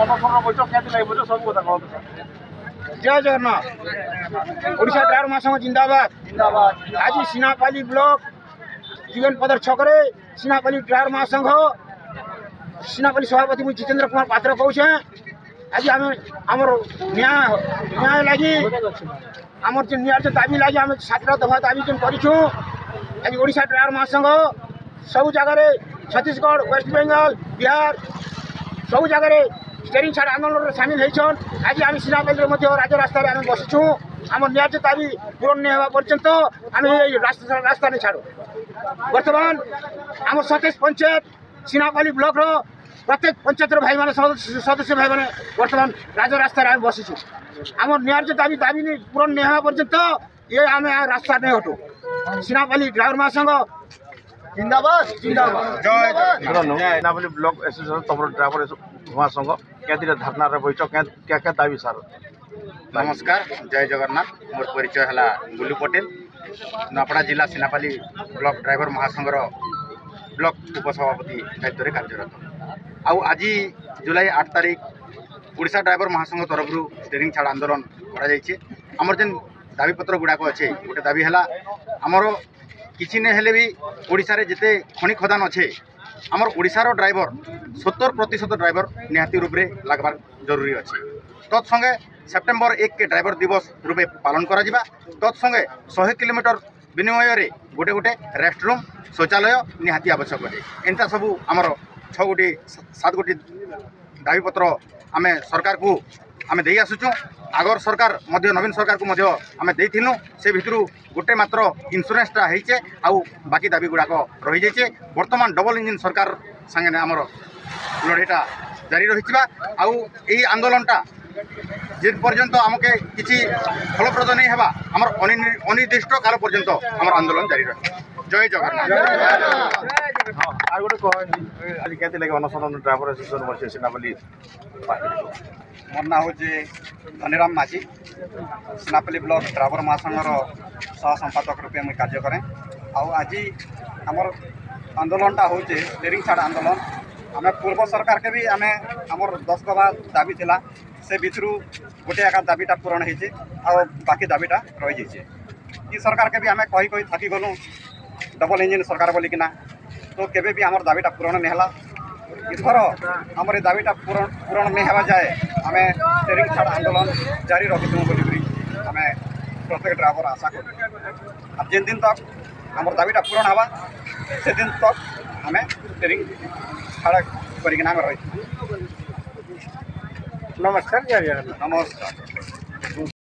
ଅନଶନ ବୈଠକ କେମିତି ଲାଗିବ ସବୁ କଥା କହନ୍ତୁ ସାର୍। जय जगन्नाथ। ओडिशा ड्राइवर महासंघ जिंदाबाद जिंदाबाद। आज सीनापाली ब्लॉक जीवन पदर छकरे सीनापाली ड्राइवर महासंघ सीनापाली सभापति मुझे जितेंद्र कुमार पात्र कहूँ। आज आम आमर न्याय लगी आमर जो न्याय दाबी लगी आम 7टा दफा दाबी जो करूँ। आज ओडिशा ड्राइवर महासंघ सब जगह छत्तीसगढ़ वेस्ट बेंगल बिहार सब जगह स्टेरिंग छाड़ आंदोलन में सामिल होइछन। आज आम सीनापाली राज्य रास्ता आम बसिछुँ। आम न्याय दाबी पूरण नहीं होगा पर्यंत आम रास्ता नहीं छाड़ू। बर्तमान आम 27 पंचायत सीनापाली ब्लॉक रो प्रत्येक पंचायत भाई मैंने सदस्य भाई मैंने बर्तमान राज्य रास्ता आम बसिछुँ। आम न्याय दाबी नहीं पूरण नहीं होगा पर्यंत ये आम रास्ता नहीं हटू। सीनापाली ड्राइवर महासंघ जिंदाबाद जिंदाबाद। सीनापाली ब्लॉक एसोसिएशन तुम ड्राइवर महासंघ क्या धरना बैठक क्या क्या दाबी सार। नमस्कार जय जगन्नाथ। मोर परिचय है बुलू पटेल नपड़ा जिला सीनापाली ब्लॉक ड्राइवर महासंघर ब्लॉक उपसभापति दायित्व में कार्यरत। आज जुलाई 8 तारीख ओडिशा ड्राइवर महासंघ तरफ स्टेरिंग छाड़ आंदोलन करमर जेन दाबीपत्र गुड़ाक अच्छे गोटे दाबी है आमर किसी नहीं हेले भी ओडिशा रे जिते खनि खदान अच्छे आमर ओडिशार ड्राइवर 70% ड्राइवर निहाती रूप से लगवार जरूरी अच्छे। तत्संगे सेप्टेम्बर 1 के ड्राइवर दिवस रूपे पालन करा जिबा। तत्संगे 100 किलोमीटर विनिमय रे गोटे गोटे रेस्टरूम शौचालय निहाती आवश्यक है। एंता सबू आमर 6 गोटी 7 गोटी दाबीपत्र आम सरकार को आम दे आसुचुँ। आगर सरकार मध्य नवीन सरकार को मध्य आम देथिलु से भितर गोटे मात्र इन्स्योरेंसटा होइचे आउ बाकी दाबी गुड़ाक रही जाइए। वर्तमान डबल इंजिन सरकार संगे आमर लड़ाईटा जारी रही आउ यही आंदोलनटा जे पर्यंत आमके किसी फलप्रद नहीं है आमर अनिर्दिष्ट काल पर्यंत आमर आंदोलन जारी रहे। जय जगन्नाथ। आज क्या लगे अनशन ड्राइवर एसोसिएशन वर्ष सीनापाली मोर ना हूँ धनीराम माझी सीनापाली ब्लॉक ड्राइवर महासंघर सह संपादक रूपे मुझे कार्य करें। आज आमर आंदोलनटा हूँ स्टेरिंग छाड़ आंदोलन। आम पूर्व सरकार के भी आम आमर 10 दफा दाबी थिला से भितर गोटे एका दाबीटा पूरण होती बाकी दाबीटा रही जाइए। ई सरकार के भी आम कही कही थकी गलु डबल इंजिन सरकार बोलिकिना तो केबे भी आमर दाबीटा पूरण नहीं है। इथर आमर ये दाबीटा पूरण नहीं होगा जाए आम स्टेरिंग छाड़ आंदोलन जारी रखिथूँ बोली आम प्रत्येक ड्राइवर आशा कर। जिन दिन तक आमर दाबीटा पूरण हवा से दिन तक आम स्टेरिंग छाड़ करना रही। नमस्कार। नमस्कार।